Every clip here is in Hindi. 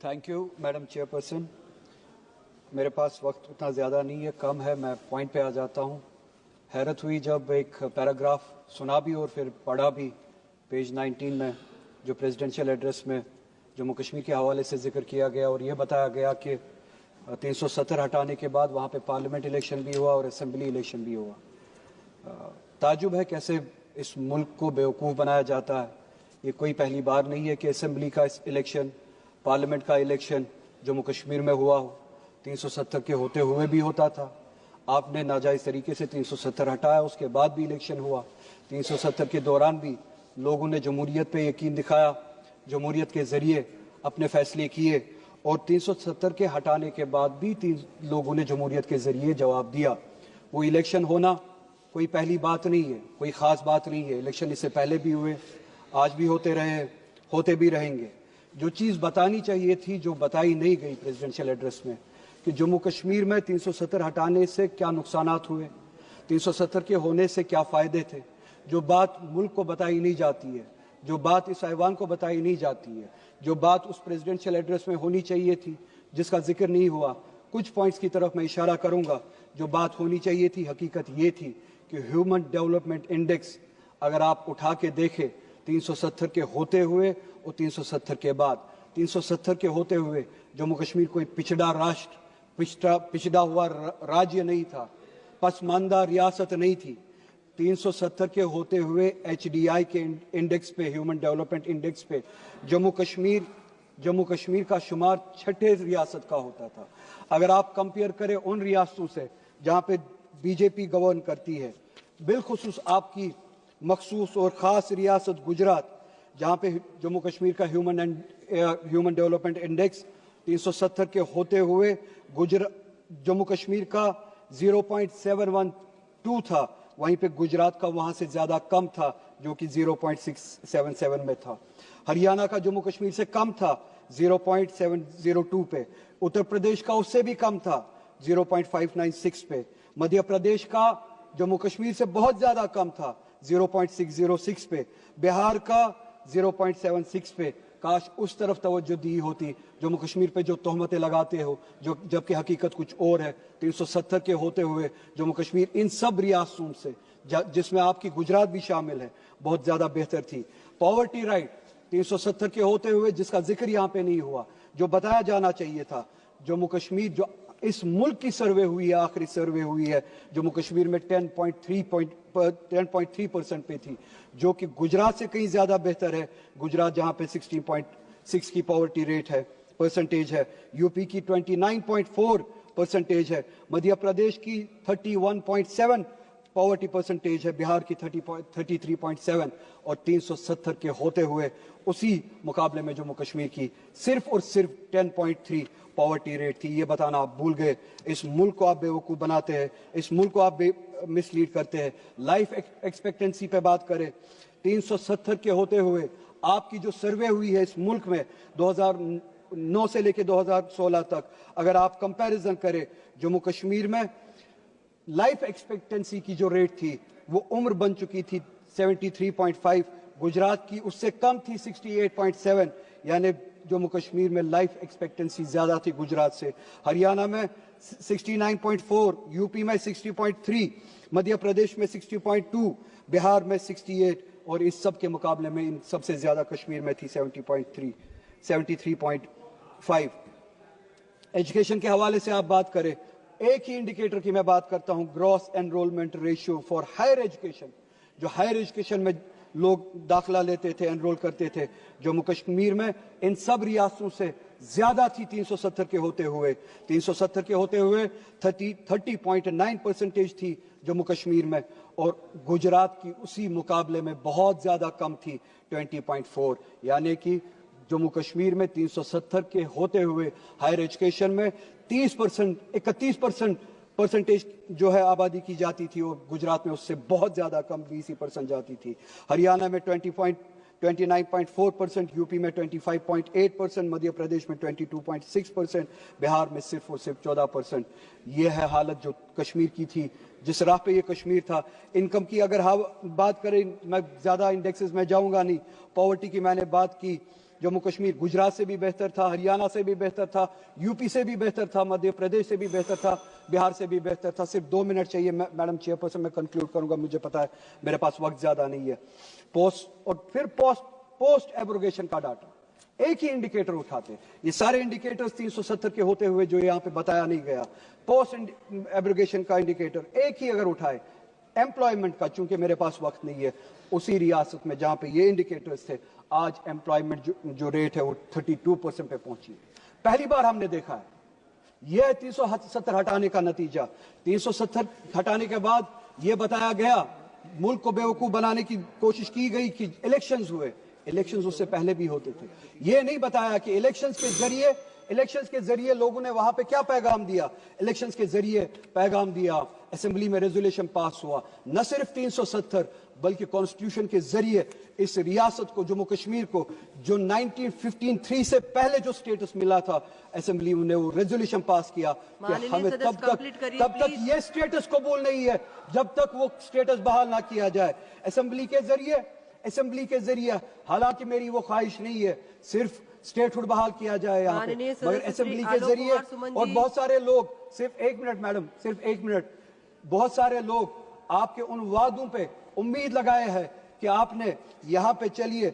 Thank you madam chairperson. मेरे पास वक्त उतना ज़्यादा नहीं है, कम है, मैं पॉइंट पे आ जाता हूँ। हैरत हुई जब एक पैराग्राफ सुना भी और फिर पढ़ा भी पेज 19 में, जो प्रेसिडेंशियल एड्रेस में जम्मू कश्मीर के हवाले से जिक्र किया गया और ये बताया गया कि 370 हटाने के बाद वहाँ पे पार्लियामेंट इलेक्शन भी हुआ और असेंबली इलेक्शन भी हुआ। ताजुब है कैसे इस मुल्क को बेवकूफ़ बनाया जाता है। ये कोई पहली बार नहीं है कि असेंबली का इलेक्शन, पार्लियामेंट का इलेक्शन जम्मू कश्मीर में हुआ हो। 370 के होते हुए भी होता था, आपने नाजायज़ तरीके से 370 हटाया, उसके बाद भी इलेक्शन हुआ। 370 के दौरान भी लोगों ने जमहूरियत पे यकीन दिखाया, जमहूरियत के ज़रिए अपने फैसले किए और 370 के हटाने के बाद भी लोगों ने जमहूरियत के ज़रिए जवाब दिया। वो इलेक्शन होना कोई पहली बात नहीं है, कोई ख़ास बात नहीं है। इलेक्शन इससे पहले भी हुए, आज भी होते रहे, होते भी रहेंगे। जो चीज़ बतानी चाहिए थी, जो बताई नहीं गई प्रेसिडेंशियल एड्रेस में, कि जम्मू कश्मीर में 370 हटाने से क्या नुकसानात हुए, 370 के होने से क्या फ़ायदे थे, जो बात मुल्क को बताई नहीं जाती है, जो बात इस ऐवान को बताई नहीं जाती है, जो बात उस प्रेसिडेंशियल एड्रेस में होनी चाहिए थी, जिसका जिक्र नहीं हुआ। कुछ पॉइंट्स की तरफ मैं इशारा करूंगा। जो बात होनी चाहिए थी, हकीकत ये थी कि ह्यूमन डेवलपमेंट इंडेक्स अगर आप उठा के देखें 370 के होते हुए और 370 के बाद, 370 के होते हुए जम्मू कश्मीर कोई पिछड़ा राष्ट्र, पिछड़ा हुआ राज्य नहीं था, पसमानदा रियासत नहीं थी। 370 के होते हुए HDI के इंडेक्स पे, ह्यूमन डेवलपमेंट इंडेक्स पे जम्मू कश्मीर का शुमार 6ठे रियासत का होता था। अगर आप कंपेयर करें उन रियासतों से जहां पे बीजेपी गवर्न करती है, बिलखुसूस आपकी मखसूस और ख़ास रियासत गुजरात, जहाँ पे जम्मू कश्मीर का ह्यूमन डेवलपमेंट इंडेक्स 370 के होते हुए जम्मू कश्मीर का 0.712 था, वहीं पे गुजरात का वहाँ से ज़्यादा कम था, जो कि 0.677 में था। हरियाणा का जम्मू कश्मीर से कम था, 0.702 पे। उत्तर प्रदेश का उससे भी कम था, 0.596 पे। मध्य प्रदेश का जम्मू कश्मीर से बहुत ज़्यादा कम था, 0.606 पे। बिहार का 0.76 पे। काश उस तरफ तवज्जो दी होती। जम्मू कश्मीर पे जो तोहमतें लगाते हो, जो जबकि हकीकत कुछ और है। 370 के होते हुए जम्मू कश्मीर इन सब रियासतों से, जिसमें आपकी गुजरात भी शामिल है, बहुत ज़्यादा बेहतर थी। पॉवर्टी राइट 370 के होते हुए, जिसका जिक्र यहाँ पे नहीं हुआ, जो बताया जाना चाहिए था। जम्मू कश्मीर जो इस मुल्क की सर्वे हुई है, आखिरी सर्वे हुई है, जम्मू कश्मीर में 10.3% पे थी, जो कि गुजरात से कहीं ज्यादा बेहतर है। गुजरात जहां पे 16.6 की पॉवर्टी रेट है, परसेंटेज है। यूपी की 29.4% है। मध्य प्रदेश की 31.7 पॉवर्टी परसेंटेज है। बिहार की 33.7 और 370 के होते हुए उसी मुकाबले में जम्मू कश्मीर की सिर्फ और सिर्फ 10.3 पॉवर्टी रेट थी। ये बताना आप भूल गए। इस मुल्क को आप बेवकूफ़ बनाते हैं, इस मुल्क को आप मिसलीड करते हैं। लाइफ एक्सपेक्टेंसी पे बात करें, 370 के होते हुए आपकी जो सर्वे हुई है इस मुल्क में 2009 से लेकर 2016 तक, अगर आप कंपैरिजन करें, जम्मू कश्मीर में लाइफ एक्सपेक्टेंसी की जो रेट थी वो उम्र बन चुकी थी 73.5, गुजरात की उससे कम थी 68.7, यानी जम्मू कश्मीर में लाइफ एक्सपेक्टेंसी ज्यादा थी गुजरात से। हरियाणा में 69.4, यूपी में 60.3, मध्य प्रदेश में 60.2, बिहार में 68 और इस सब के मुकाबले में इन सबसे ज्यादा कश्मीर में थी 73.5। एजुकेशन के हवाले से आप बात करें, एक ही इंडिकेटर की मैं बात करता हूं, gross enrolment ratio for higher education. जो हायर एजुकेशन में लोग दाखिला लेते थे, एनरोल करते थे, जम्मू कश्मीर में इन सब रियासतों से ज्यादा थी 370 के होते हुए। 370 के होते हुए 30.9% थी जम्मू कश्मीर में, और गुजरात की उसी मुकाबले में बहुत ज्यादा कम थी 20.4। यानी कि जम्मू कश्मीर में 370 के होते हुए हायर एजुकेशन में 31% परसेंटेज जो है आबादी की जाती थी, और गुजरात में उससे बहुत ज्यादा कम 20% जाती थी। हरियाणा में 29.4%, यूपी में 25.8%, मध्य प्रदेश में 22.6%, बिहार में सिर्फ और सिर्फ 14%। यह है हालत जो कश्मीर की थी, जिस राह पे ये कश्मीर था। इनकम की अगर बात करें, मैं ज्यादा इंडेक्सेस में जाऊंगा नहीं, पॉवर्टी की मैंने बात की, जम्मू कश्मीर गुजरात से भी बेहतर था, हरियाणा से भी बेहतर था, यूपी से भी बेहतर था, मध्य प्रदेश से भी बेहतर था, बिहार से भी बेहतर था। सिर्फ 2 मिनट चाहिए मैडम चेयरपर्सन, मैं कंक्लूड करूंगा, मुझे पता है मेरे पास वक्त ज्यादा नहीं है। पोस्ट एब्रोगेशन का डाटा एक ही इंडिकेटर उठाते, ये सारे इंडिकेटर्स 370 के होते हुए जो यहाँ पे बताया नहीं गया, पोस्ट एब्रोगेशन का इंडिकेटर एक ही अगर उठाए, एम्प्लॉयमेंट का, चूंकि मेरे पास वक्त नहीं है, उसी रियासत में जहां पे ये इंडिकेटर्स थे, आज एम्प्लॉयमेंट जो रेट है वो 32% पे पहुंची है। पहली बार हमने देखा है। यह 370 हटाने का नतीजा। 370 हटाने के बाद यह बताया गया, मुल्क को बेवकूफ बनाने की कोशिश की गई कि इलेक्शंस हुए। इलेक्शंस उससे पहले भी होते थे। यह नहीं बताया कि इलेक्शंस के जरिए लोगों ने वहां पे क्या पैगाम दिया। इलेक्शंस के जरिए पैगाम दिया, असेंबली में रेजोल्यूशन पास हुआ, न सिर्फ 370 बल्कि कॉन्स्टिट्यूशन के जरिए इस रियासत को, जम्मू कश्मीर को, जो 1953 से पहले जो स्टेटस मिला था, असेंबली ने वो रेजोल्यूशन पास किया कि हमें तब तक ये स्टेटस कबूल नहीं है जब तक वो स्टेटस बहाल ना किया जाए। असेंबली के जरिए हालांकि मेरी वो ख्वाहिश नहीं है सिर्फ स्टेटहुड बहाल किया जाए यहाँ पे, मगर असेंबली के जरिए, और बहुत सारे लोग, सिर्फ 1 मिनट मैडम, सिर्फ 1 मिनट, बहुत सारे लोग आपके उन वादों पे उम्मीद लगाए हैं कि आपने यहाँ पे चलिए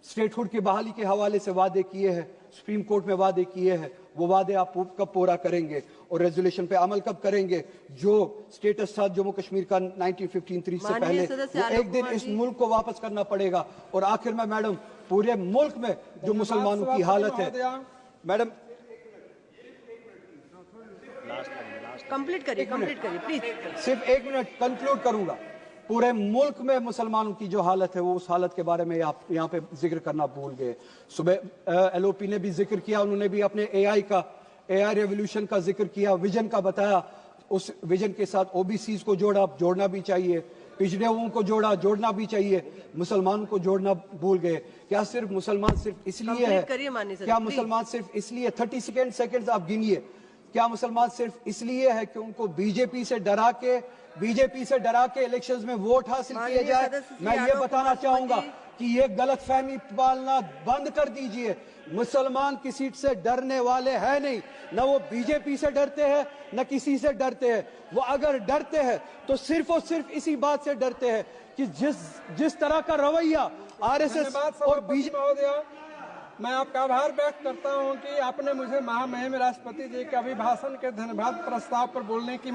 स्टेटहुड की बहाली के हवाले से वादे किए हैं, सुप्रीम कोर्ट में वादे किए हैं, वो वादे आप कब पूरा करेंगे और रेजोल्यूशन पे अमल कब करेंगे। जो स्टेटस था जम्मू कश्मीर का 1953 से पहले, वो एक दिन इस मुल्क को वापस करना पड़ेगा। और आखिर में मैडम, पूरे मुल्क में जो मुसलमानों की हालत है, मैडम कंप्लीट करिए प्लीज। सिर्फ 1 मिनट कंक्लूड करूंगा। पूरे मुल्क में मुसलमानों की जो हालत है, वो उस हालत के बारे में आप यहाँ पे जिक्र करना भूल गए। सुबह एलओपी ने भी जिक्र किया, उन्होंने भी अपने एआई रेवोल्यूशन का जिक्र किया, विजन का बताया। उस विजन के साथ ओबीसीज को जोड़ना भी चाहिए, पिछड़े हुओं को जोड़ना भी चाहिए, मुसलमानों को जोड़ना भूल गए। क्या सिर्फ मुसलमान सिर्फ इसलिए है, क्या मुसलमान सिर्फ इसलिए, 30 सेकेंड आप गिनिए, क्या मुसलमान सिर्फ इसलिए है कि उनको बीजेपी से डरा के इलेक्शंस में वोट हासिल किए जाए? मैं ये बताना चाहूंगा कि ये गलतफहमी पालना बंद कर दीजिए। मुसलमान किसी से डरने वाले हैं नहीं, न वो बीजेपी से डरते हैं न किसी से डरते हैं। वो अगर डरते हैं तो सिर्फ और सिर्फ इसी बात से डरते हैं कि जिस तरह का रवैया आरएसएस और बीजेपी। मैं आपका आभार व्यक्त करता हूं कि आपने मुझे महामहिम राष्ट्रपति जी के अभिभाषण के धन्यवाद प्रस्ताव पर बोलने की